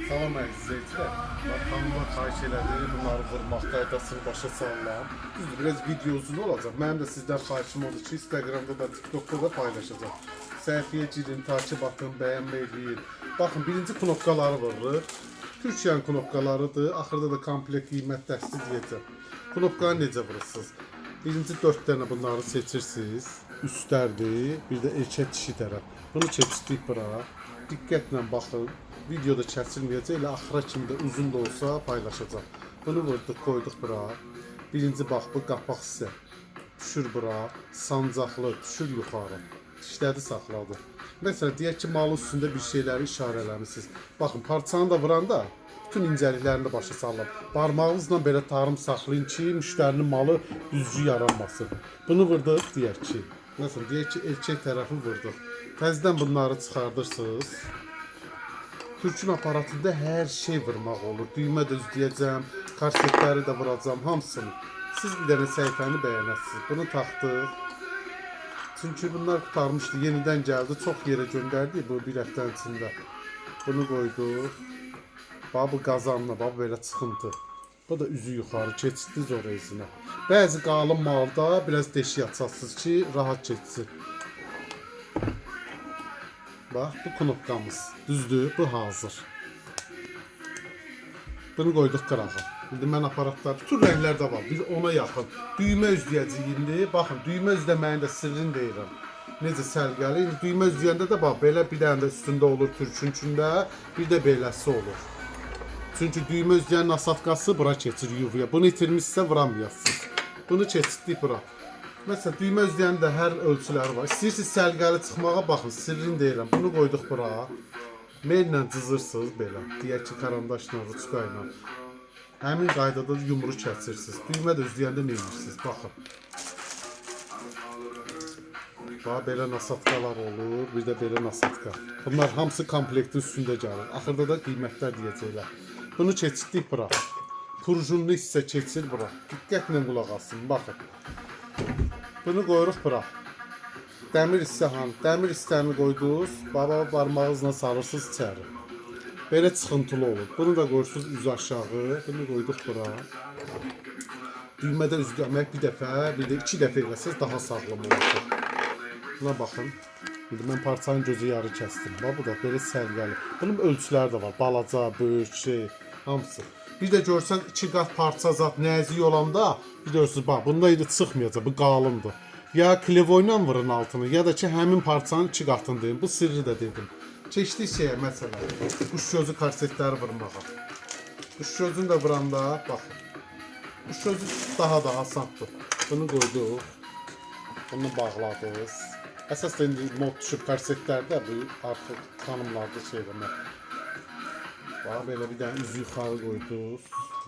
Salam əzizləyicilər. Mən xanıma xahiş elədim, bunları vurmaq qaydasını başa salıram. Düzdür, biraz video uzun olacaq. Mənim də sizdən xahişim odur ki, Instagramda da, TikTokda da paylaşacağım. Səhifəyə girin, takip atın, bəyənmə eləyin. Baxın, birinci knopkaları vurur. Türkiyənin knopkalarıdır. Axırda da komplekt qiymət dəsti deyəcəm. Knopkanı necə vurursunuz? Birinci 4 dənə bunları seçirsiniz. Üstlərdir, bir də erkək dişi tərəf. Bunu keçdik bura. Diqqətlə baxın. Videoda kəsilməyəcək, elə axıra kimi də uzun da olsa paylaşacağım. Bunu vurduq, qoyduq bura. Birinci bax, bu qapaq hissə. Düşür bura, sancaqlı, düşür yuxarı. Dişləri saxladı. Məsələn, deyək ki, malın üstündə bir şeyləri işarələmişsiniz. Baxın, parçanı da vuranda bütün incəliklərini də başa salın. Barmağınızla belə tarım saxlayın ki, müştərinin malı düzgün yaranmasın. Bunu vurduq, deyək ki. Məsələn, deyək ki, erkək tərəfi vurduq. Təzədən bunları çıxardırsınız. Türkün aparatında hər şey vurmaq olur. Düymə də üzləyəcəm, karsetləri də vuracağım, hamısını. Siz bir dənə səhifəni bəyənəsiniz. Bunu taxdıq. Çünki bunlar qutarmışdı, yenidən gəldi. Çox yerə göndərdik bu bir həftənin içində. Bunu qoyduq. Bax, bu qazanla, bax, belə çıxıntı. Bu da üzü yuxarı, keçdiniz o rezinə. Bəzi qalın malda biraz deşik açasınız ki, rahat keçsin. Bax, bu knopkamız. Düzdür, bu hazır. Bunu qoyduq qırağa. İndi mən aparatlar, bütün rənglər də var. Bir ona yaxın. Düymə üzləyəcəyində, baxın, düymə üzləməyin də sirrini deyirəm. Necə sərgəli. Düymə üzləyəndə də bax, belə bir dənə də üstündə olur türkünkündə, bir də beləsi olur. Çünki düymə üzləyən nasatqası bura keçir yuvaya. Bunu itirmişsə vuramayasınız. Bunu keçirdik bura. Məsələn, düymə üzləyənin də hər ölçüləri var. İstəyirsiniz sərgəli çıxmağa baxın, sirrini deyirəm. Bunu qoyduq bura. Mellə cızırsınız belə. Deyək ki, karandaşla, ruçka ilə. Həmin qaydada yumru kəsirsiniz. Düymə də üzləyəndə nə edirsiniz? Baxın. Bax, belə nasatqalar olur, bir də belə nasatqa. Bunlar hamısı komplektin üstündə gəlir. Axırda da qiymətlər deyəcəklər. Bunu keçirdik bura. Purjunlu hissə keçir bura. Diqqətlə qulaq asın, baxın. Bunu qoyuruq bura. Dəmir hissə hanı? Dəmir hissəni qoydunuz, baba barmağınızla sarırsınız içəri. Belə çıxıntılı olur. Bunu da qoyursunuz üzü aşağı. Bunu qoyduq bura. Düymədə üzləmək bir dəfə, bir də 2 dəfə eləsəz daha sağlam olur. Buna baxın. İndi mən parçanın gözü yarı kəsdim. Bax, bu da belə sərgəli. Bunun ölçüləri də var. Balaca, böyük, şey, hamısı. Bir də görsən 2 qat parça zat nəzik olanda, bir də görürsünüz, bax, bunda idi çıxmayacaq, bu qalındır. Ya klevoyla vurun altını, ya da ki, həmin parçanın 2 qatını deyin. Bu sirri də dedim. Keçdik şeyə, məsələn, quş gözü karsetləri vurmağa. Quş gözünü də vuranda, bax, quş gözü daha da asandır. Bunu qoyduq, bunu bağladınız. Əsas da indi mod düşüb karsetlərdə, bu artıq xanımlarda şey demək. Bax, belə bir dənə üzü yuxarı qoydunuz.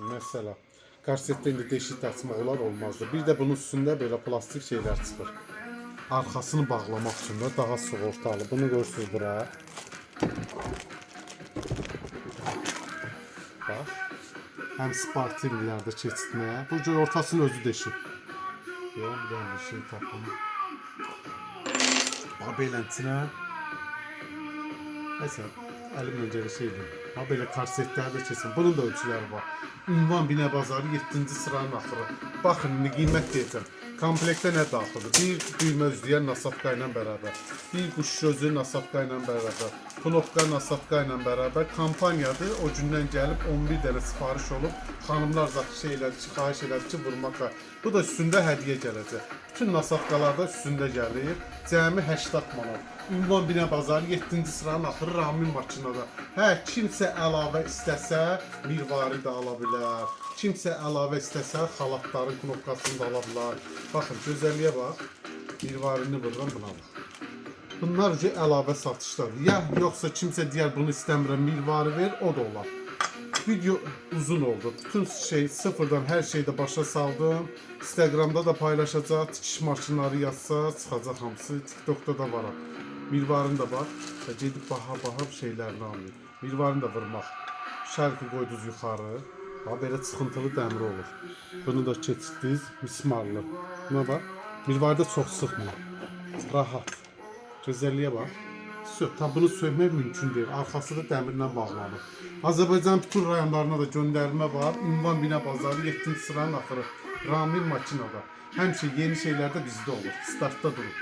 Məsələn, karsetdə indi deşik açmaq olar, olmazdı. Bir də bunun üstündə belə plastik şeylər çıxır. Arxasını bağlamaq üçün də daha sığortalı. Bunu görürsünüz bura. Bax, həm sportivlərdə keçitməyə. Bu cür ortasının özü deşik. Yox, bir dənə bir şey tapın. Bax, beləntinə. Məsələn, əlim öncəli şeydir. Ha, belə karsetlərdə keçsin. Bunun da ölçüləri var. Ünvan Binə Bazarı 7-ci sıranın axırı. Baxın, indi qiymət deyəcəm. Komplektə nə daxildir? Bir düymə üzləyən nasatqa ilə bərabər. Bir quş gözü nasatqa ilə bərabər. Knopka nasatqa ilə bərabər. Kampaniyadır. O gündən gəlib 11 dənə sifariş olub. Xanımlar zat şey elədi ki, xahiş elədi ki, vurmaq var. Bu da üstündə hədiyyə gələcək. Bütün nasatqalar da üstündə gəlir. Cəmi 80 manat. Ünvan Binə Bazarı 7-ci sıranın axırı Ramin makinada. Hə, kimsə əlavə istəsə, mirvari də ala bilər. Kimsə əlavə istəsə, xalatların knopkasını da ala bilər. Baxın, gözəlliyə bax. Mirvarini vururam, buna bax. Bunlar ki, əlavə satışlar. Ya, yoxsa kimsə deyər, bunu istəmirəm, mirvari ver, o da olar. Video uzun oldu. Bütün şey sıfırdan hər şeydə başa saldım. Instagramda da paylaşacaq. Tikiş maşınları yazsa çıxacaq hamısı. TikTokda da var. Mirvarını da var. Gedib baha şeylərini almayın. Mirvarını da vurmaq. Şərki qoydunuz yuxarı. Belə çıxıntılı dəmir olur. Bunu da keçirdiniz. Mismarlı. Buna bax. Mirvarda çox sıxmıyor. Rahat. Gözəlliyə bax. Tam bunu söylemək mümkün deyil. Arxası da dəmirlə bağlanıb. Azərbaycan bütün rayonlarına da göndərmə var. Ünvan Bina Bazarı 7-ci sıranın axırı. Ramil Makinada. Həmişə yeni şeylər də bizdə olur. Startda durun.